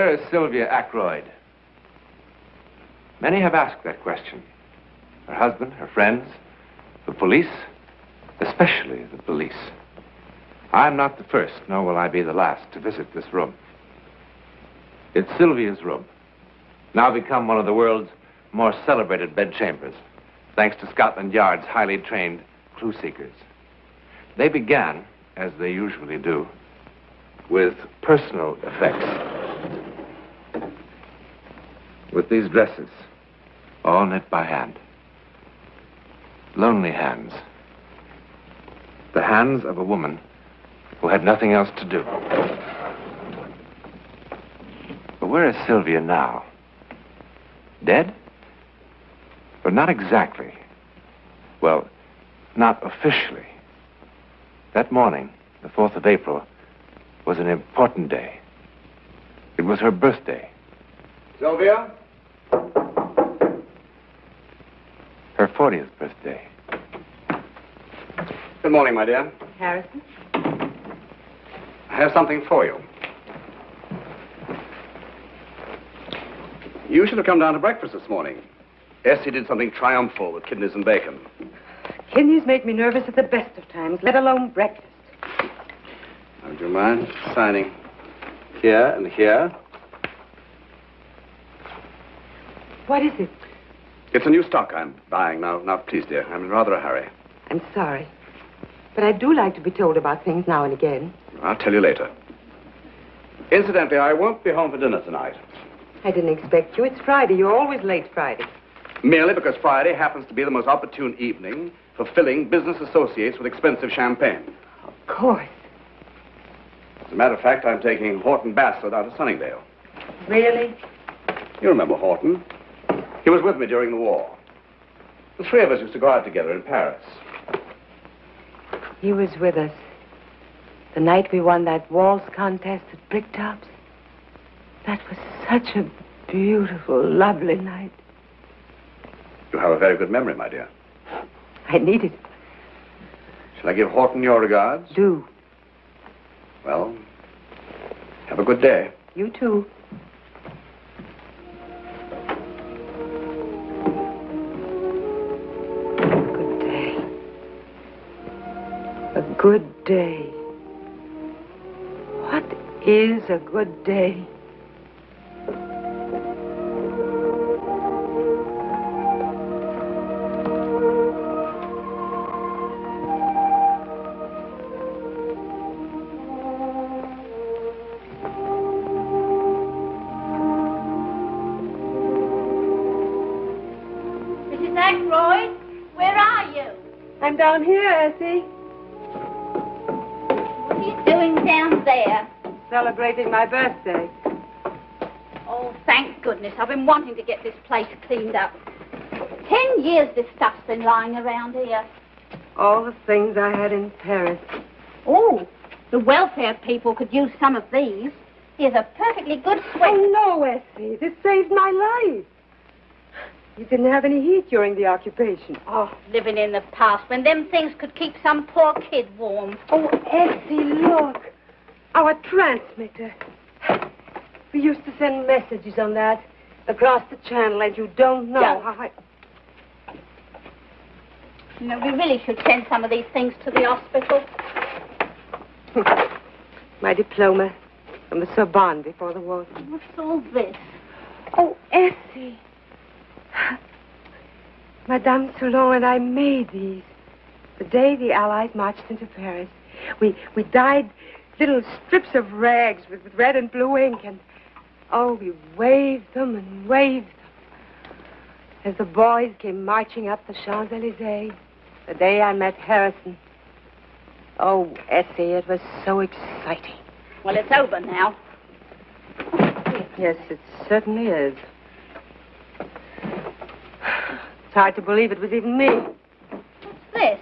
Where is Sylvia Ackroyd? Many have asked that question. Her husband, her friends, the police, especially the police. I'm not the first, nor will I be the last, to visit this room. It's Sylvia's room, now become one of the world's more celebrated bedchambers, thanks to Scotland Yard's highly trained clue seekers. They began, as they usually do, with personal effects. With these dresses, all knit by hand. Lonely hands. The hands of a woman who had nothing else to do. But where is Sylvia now? Dead? But not exactly. Well, not officially. That morning, the 4th of April, was an important day. It was her birthday. Sylvia? Her 40th birthday. Good morning, my dear. Harrison? I have something for you. You should have come down to breakfast this morning. Essie did something triumphal with kidneys and bacon. Kidneys make me nervous at the best of times, let alone breakfast. Would you mind signing here and here? What is it? It's a new stock I'm buying now. Now, please, dear, I'm in rather a hurry. I'm sorry. But I do like to be told about things now and again. I'll tell you later. Incidentally, I won't be home for dinner tonight. I didn't expect you. It's Friday. You're always late Friday. Merely because Friday happens to be the most opportune evening for filling business associates with expensive champagne. Of course. As a matter of fact, I'm taking Horton Bassett out to Sunningdale. Really? You remember Horton? He was with me during the war. The three of us used to go out together in Paris. He was with us the night we won that waltz contest at Bricktops. That was such a beautiful, lovely night. You have a very good memory, my dear. I need it. Shall I give Horton your regards? Do. Well, have a good day. You too. Good day. A good day. What is a good day? I'm down here, Essie. What are you doing down there? Celebrating my birthday. Oh, thank goodness. I've been wanting to get this place cleaned up. 10 years this stuff's been lying around here. All the things I had in Paris. Oh, the welfare people could use some of these. Here's a perfectly good sweat. Oh, no, Essie. This saved my life. You didn't have any heat during the occupation. Oh, living in the past when them things could keep some poor kid warm. Oh, Essie, look. Our transmitter. We used to send messages on that across the channel, and you don't know how I... You know, we really should send some of these things to the hospital. My diploma from the Sorbonne before the war. What's all this? Oh, Essie. Madame Soulon and I made these the day the Allies marched into Paris. We dyed little strips of rags with red and blue ink, and we waved them and waved them as the boys came marching up the Champs-Élysées the day I met Harrison. Oh, Essie, it was so exciting. Well, it's over now. Yes, it certainly is. It's hard to believe it was even me. What's this?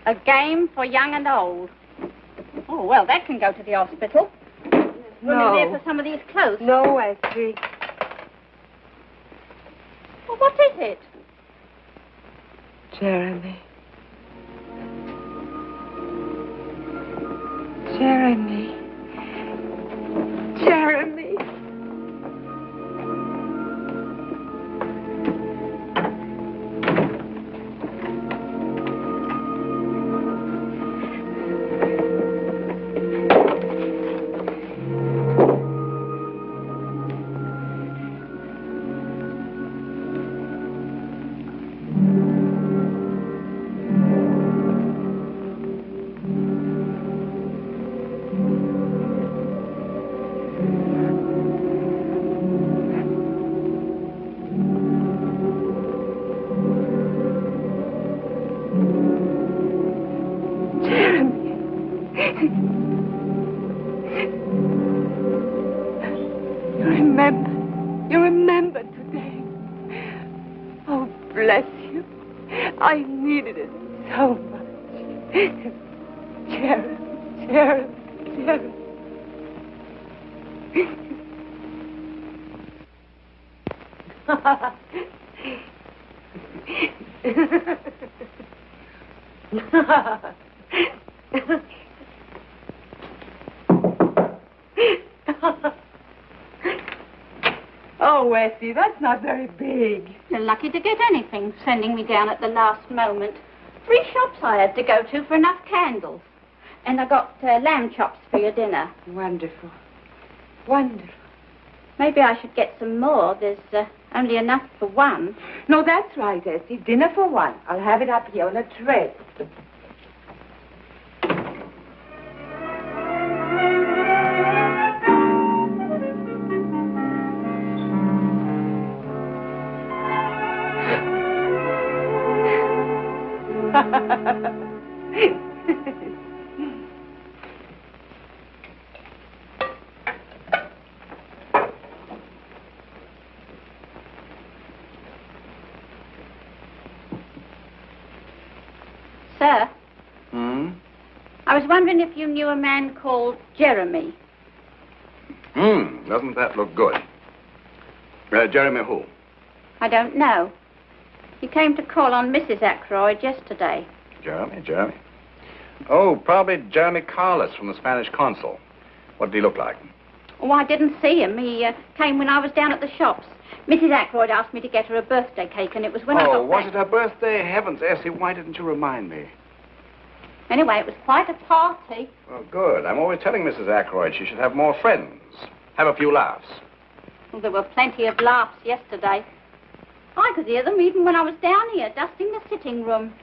A game for young and old. Oh, well, that can go to the hospital. No. Room in there for some of these clothes. No, Essie. Well, what is it? Jeremy. Jeremy. Jeremy. You remembered today. Oh, bless you. I needed it so much. Sheriff, Sheriff, Sheriff. Oh, Essie, that's not very big. You're lucky to get anything, sending me down at the last moment. 3 shops I had to go to for enough candles. And I got lamb chops for your dinner. Wonderful. Wonderful. Maybe I should get some more. There's only enough for one. No, that's right, Essie. Dinner for one. I'll have it up here on a tray. Sir? I was wondering if you knew a man called Jeremy. Doesn't that look good? Jeremy who? I don't know. He came to call on Mrs. Ackroyd yesterday. Jeremy. Oh, probably Jeremy Carlos from the Spanish consul. What did he look like? Oh, I didn't see him. He came when I was down at the shops. Mrs. Ackroyd asked me to get her a birthday cake, and it was when I got Oh, was back. it her birthday? Heavens, Essie, why didn't you remind me? Anyway, it was quite a party. Oh, good. I'm always telling Mrs. Ackroyd she should have more friends. Have a few laughs. Well, there were plenty of laughs yesterday. I could hear them even when I was down here, dusting the sitting room.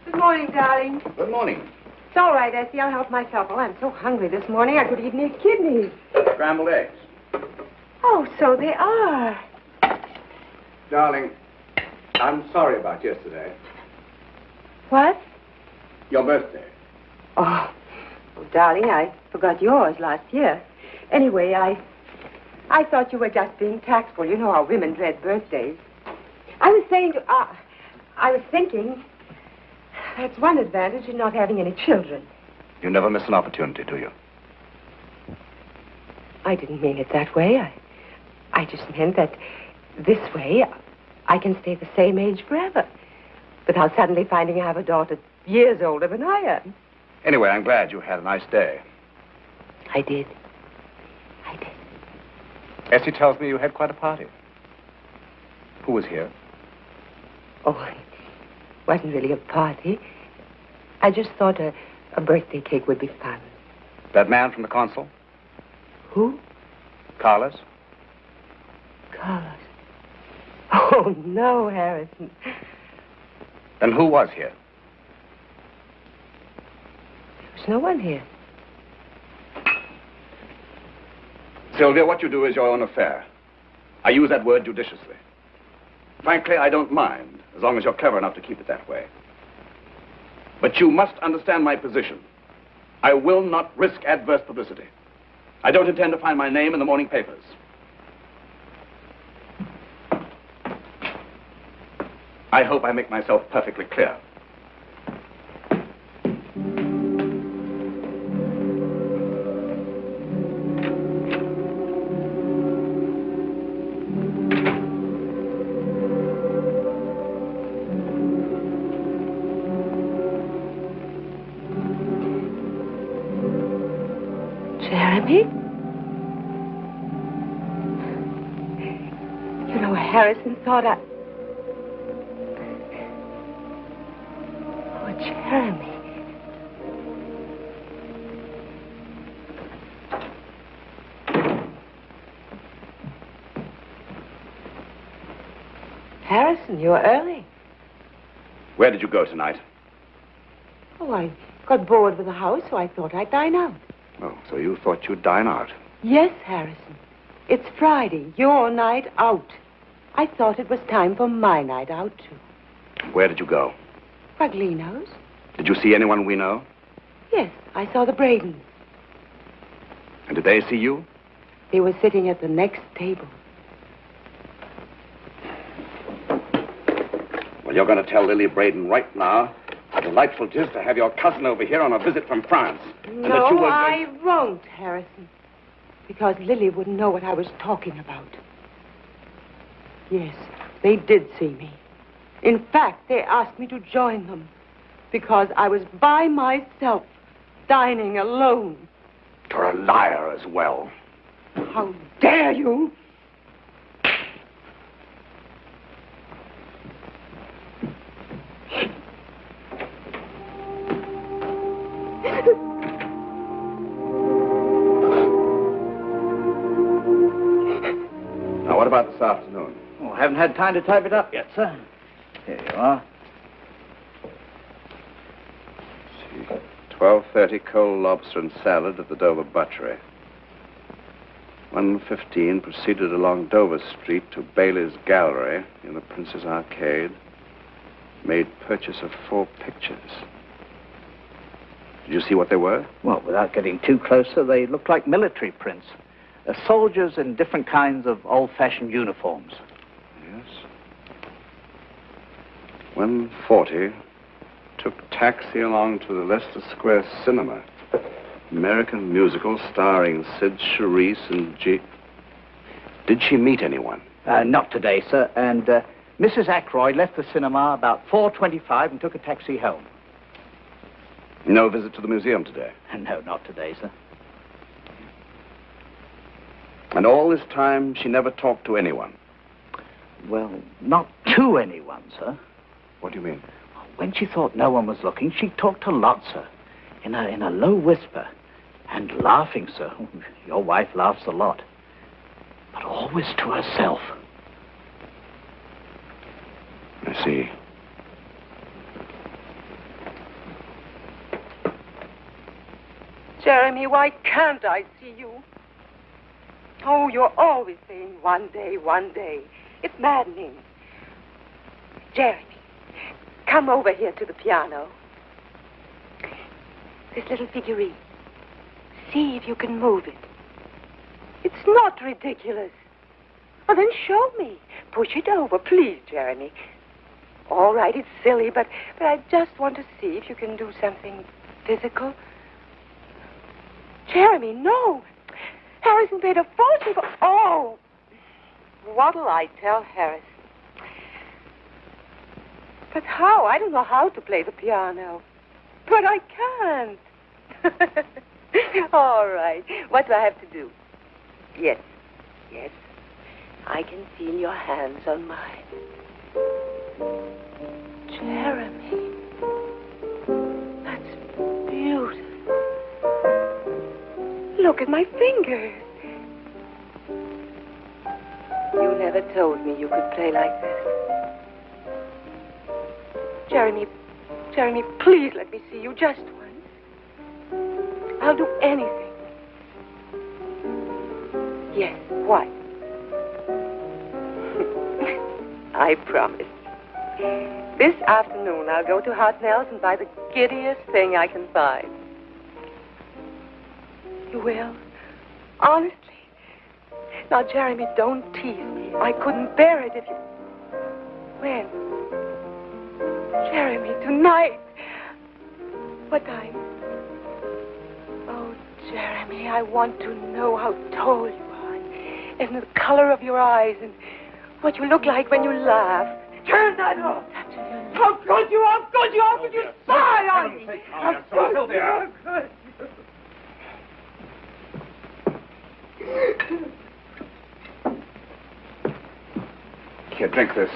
Good morning, darling. Good morning. It's all right, Essie. I'll help myself. Oh, I'm so hungry this morning I could eat these kidneys. Scrambled eggs. Oh, so they are. Darling, I'm sorry about yesterday. What? Your birthday. Oh, well, darling, I forgot yours last year. Anyway, I thought you were just being tactful. You know how women dread birthdays. I was thinking, that's one advantage in not having any children. You never miss an opportunity, do you? I didn't mean it that way. I just meant that this way I can stay the same age forever without suddenly finding I have a daughter years older than I am. Anyway, I'm glad you had a nice day. I did. Essie tells me you had quite a party. Who was here? Oh, it wasn't really a party. I just thought a birthday cake would be fun. That man from the consul? Who? Carlos? Carlos. Oh, no, Harrison. Then who was here? There's no one here. Sylvia, what you do is your own affair. I use that word judiciously. Frankly, I don't mind, as long as you're clever enough to keep it that way. But you must understand my position. I will not risk adverse publicity. I don't intend to find my name in the morning papers. I hope I make myself perfectly clear. Jeremy? You know, Harrison thought I... Oh, Jeremy. Harrison, you're early. Where did you go tonight? Oh, I got bored with the house, so I thought I'd dine out. Oh, so you thought you'd dine out. Yes, Harrison. It's Friday, your night out. I thought it was time for my night out, too. Where did you go? Paglino's? Did you see anyone we know? Yes, I saw the Bradens. And did they see you? He was sitting at the next table. Well, you're going to tell Lily Braden right now how delightful it is to have your cousin over here on a visit from France. And that you No, will... I won't, Harrison. Because Lily wouldn't know what I was talking about. Yes, they did see me. In fact, they asked me to join them. Because I was by myself, dining alone. You're a liar as well. How dare you? Now, what about this afternoon? Oh, I haven't had time to type it up yet, sir. Here you are. 12:30 cold lobster and salad at the Dover Butchery. 1:15 proceeded along Dover Street to Bailey's Gallery in the Prince's Arcade. Made purchase of 4 pictures. Did you see what they were? Well, without getting too closer, they looked like military prints. Soldiers in different kinds of old-fashioned uniforms. Yes. 1:40 took taxi along to the Leicester Square Cinema. American musical starring Sid Charisse and G. Did she meet anyone? Not today, sir. And Mrs. Ackroyd left the cinema about 4:25 and took a taxi home. No visit to the museum today? No, not today, sir. And all this time, she never talked to anyone? Well, not to anyone, sir. What do you mean? When she thought no one was looking, she talked a lot, sir. In a low whisper. And laughing, sir. Your wife laughs a lot. But always to herself. I see. Jeremy, why can't I see you? Oh, you're always saying one day, one day. It's maddening. Jeremy, come over here to the piano. This little figurine. See if you can move it. It's not ridiculous. Well, then show me. Push it over, please, Jeremy. All right, it's silly, but I just want to see if you can do something physical. Jeremy, no. Harrison paid a fortune for... Oh! What'll I tell Harrison? But how? I don't know how to play the piano. But I can't. All right. What do I have to do? Yes. Yes. I can feel your hands on mine. Jeremy. That's beautiful. Look at my fingers. You never told me you could play like this. Jeremy, please let me see you just once. I'll do anything. Yes, what? I promise. This afternoon, I'll go to Hartnell's and buy the giddiest thing I can find. You will? Honestly? Now, Jeremy, don't tease me. I couldn't bear it if you... When? Jeremy, tonight. What time? Oh, Jeremy, I want to know how tall you are, and the color of your eyes, and what you look like when you laugh. Turn that off. How good you are, how good you are, when you sigh on me. How good you are, good. Here, drink this.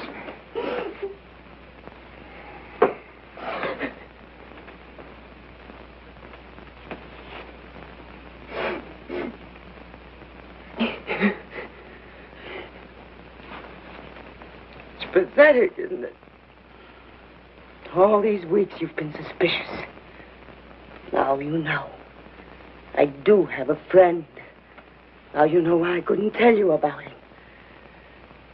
It's pathetic, isn't it? All these weeks you've been suspicious. Now you know. I do have a friend. Now you know why I couldn't tell you about him.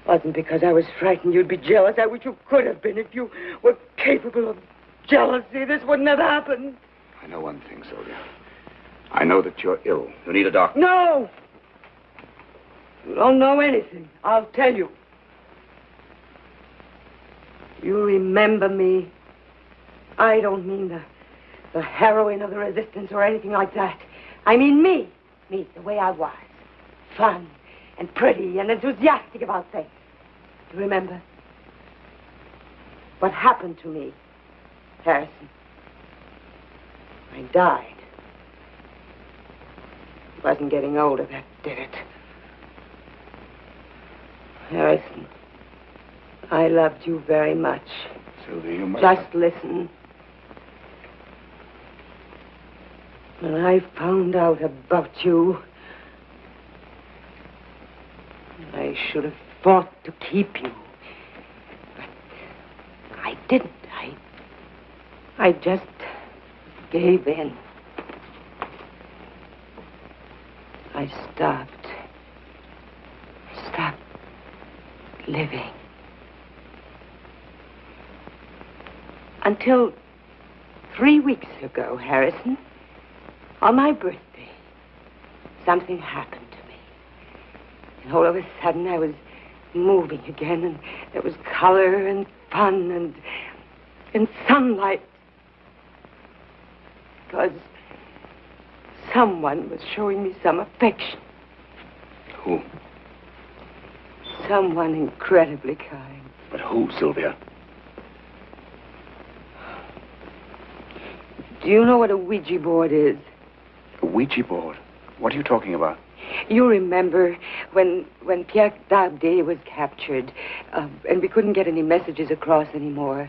Wasn't because I was frightened you'd be jealous. I wish you could have been. If you were capable of jealousy, this wouldn't have happened. I know one thing, Sylvia. I know that you're ill. You need a doctor. No! You don't know anything. I'll tell you. You remember me. I don't mean the heroine of the resistance or anything like that. I mean me. Me, the way I was. Fun and pretty and enthusiastic about things. Do you remember? What happened to me, Harrison? I died. It wasn't getting older that did it. Harrison, I loved you very much. Sylvia, you must... Just listen. When I found out about you, I should have fought to keep you. But I didn't. I just gave in. I stopped living. Until 3 weeks ago, Harrison, on my birthday, something happened to me. And all of a sudden, I was moving again, and there was color and fun and sunlight. Because someone was showing me some affection. Who? Someone incredibly kind. But who, Sylvia? Do you know what a Ouija board is? A Ouija board? What are you talking about? You remember when Pierre Dardet was captured, and we couldn't get any messages across anymore.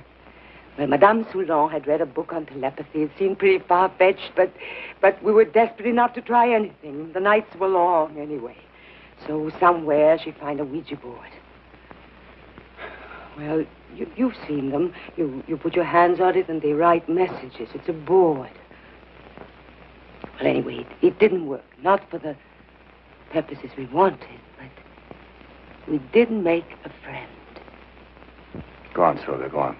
Well, Madame Soulon had read a book on telepathy. It seemed pretty far-fetched, but we were desperate enough to try anything. The nights were long, anyway. So somewhere she found a Ouija board. Well, you've seen them. You put your hands on it and they write messages. It's a board. Well, anyway, it didn't work. Not for the purposes we wanted, but we did make a friend. Go on, Sylvia, go on.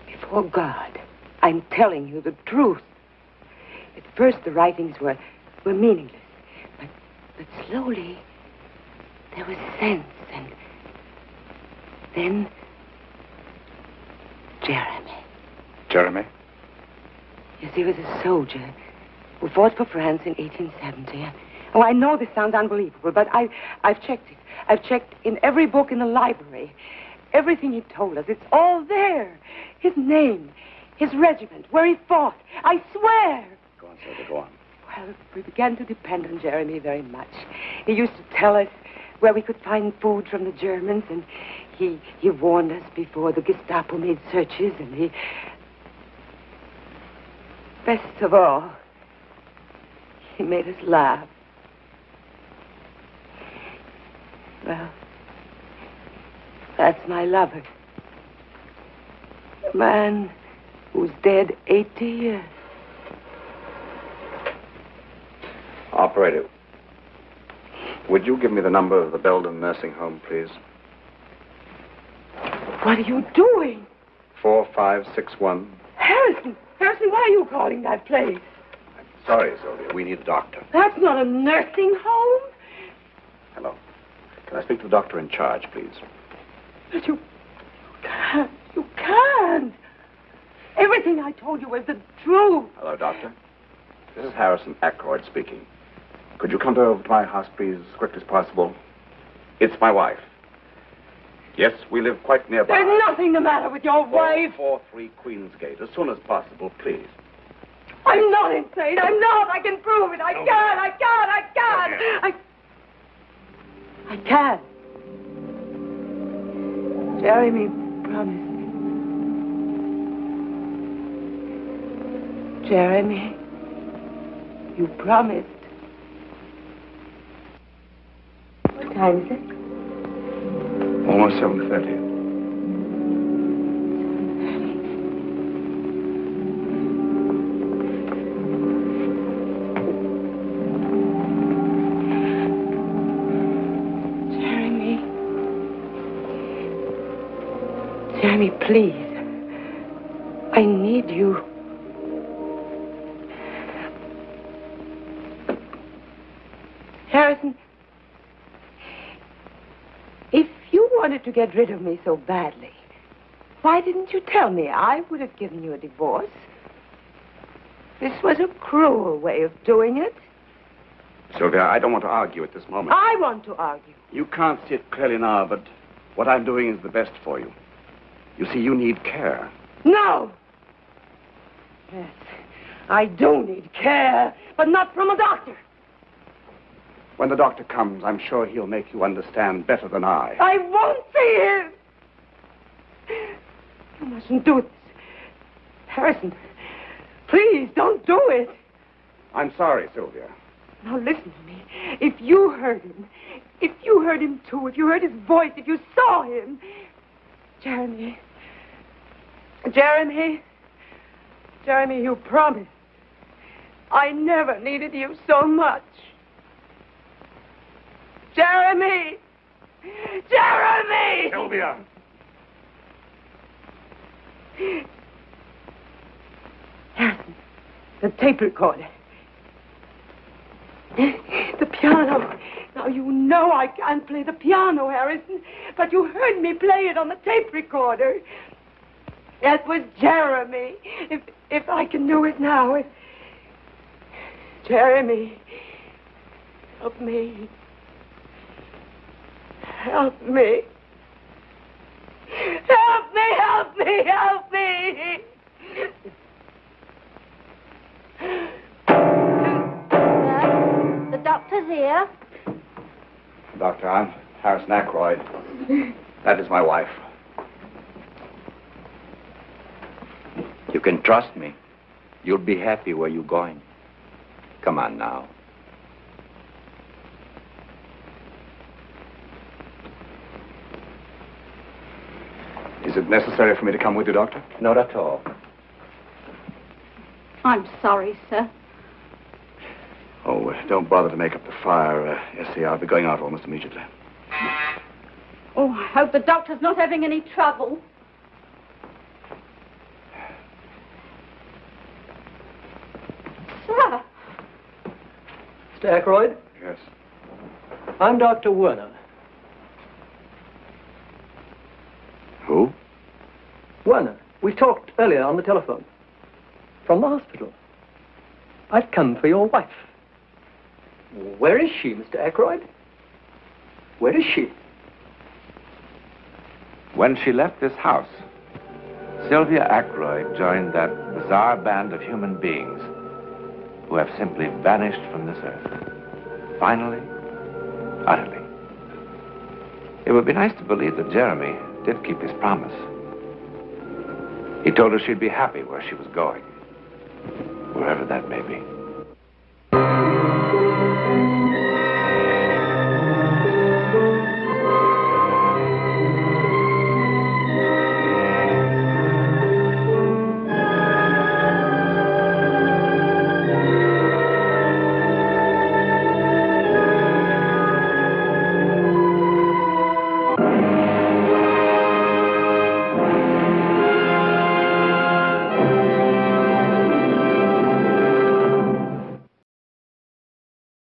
Before God, I'm telling you the truth. At first, the writings were meaningless. But slowly, there was sense, and then Jeremy. Jeremy? Yes, he was a soldier who fought for France in 1870. Oh, I know this sounds unbelievable, but I've checked it. I've checked in every book in the library. Everything he told us, it's all there. His name, his regiment, where he fought. I swear. Go on, Sylvia, go on. Well, we began to depend on Jeremy very much. He used to tell us where we could find food from the Germans, and he warned us before the Gestapo made searches, and he... Best of all, he made us laugh. Well, that's my lover. A man who's dead 80 years. Operator, would you give me the number of the Belden nursing home, please? What are you doing? 4561. Harrison, why are you calling that place? Sorry, Sylvia, we need a doctor. That's not a nursing home. Hello. Can I speak to the doctor in charge, please? But you can't. You can't. Everything I told you was the truth. Hello, doctor. This is Harrison Ackroyd speaking. Could you come over to my house, please, as quick as possible? It's my wife. Yes, we live quite nearby. There's nothing the matter with your wife. 443 Queensgate. As soon as possible, please. I'm not insane. I'm not. I can prove it. I can. I can. Jeremy promised me. Jeremy, you promised. What time is it? Almost 7:30. Jeremy, please. I need you. Harrison, wanted to get rid of me so badly, why didn't you tell me? I would have given you a divorce. This was a cruel way of doing it. Sylvia, I don't want to argue at this moment. I want to argue. You can't see it clearly now, but what I'm doing is the best for you. You see, you need care. No! Yes, I do need care, but not from a doctor. When the doctor comes, I'm sure he'll make you understand better than I. I won't see him! You mustn't do this. Harrison, please don't do it. I'm sorry, Sylvia. Now listen to me. If you heard him too, if you heard his voice, if you saw him... Jeremy, you promised. I never needed you so much. Jeremy! Sylvia! Harrison, the tape recorder. The piano. Now, you know I can't play the piano, Harrison, but you heard me play it on the tape recorder. That was Jeremy. If I can do it now. Jeremy, help me. Help me. Help me, help me, help me. The doctor's here. Doctor, I'm Harrison Ackroyd. That is my wife. You can trust me. You'll be happy where you're going. Come on now. Is it necessary for me to come with you, Doctor? Not at all. I'm sorry, sir. Oh, don't bother to make up the fire, Essie. I'll be going out almost immediately. Oh, I hope the doctor's not having any trouble. Sir. Mr. Ackroyd? Yes. I'm Dr. Werner. Who? Werner. We talked earlier on the telephone. From the hospital. I've come for your wife. Where is she, Mr. Ackroyd? Where is she? When she left this house, Sylvia Ackroyd joined that bizarre band of human beings who have simply vanished from this earth. Finally, utterly. It would be nice to believe that Jeremy did keep his promise. He told her she'd be happy where she was going, wherever that may be.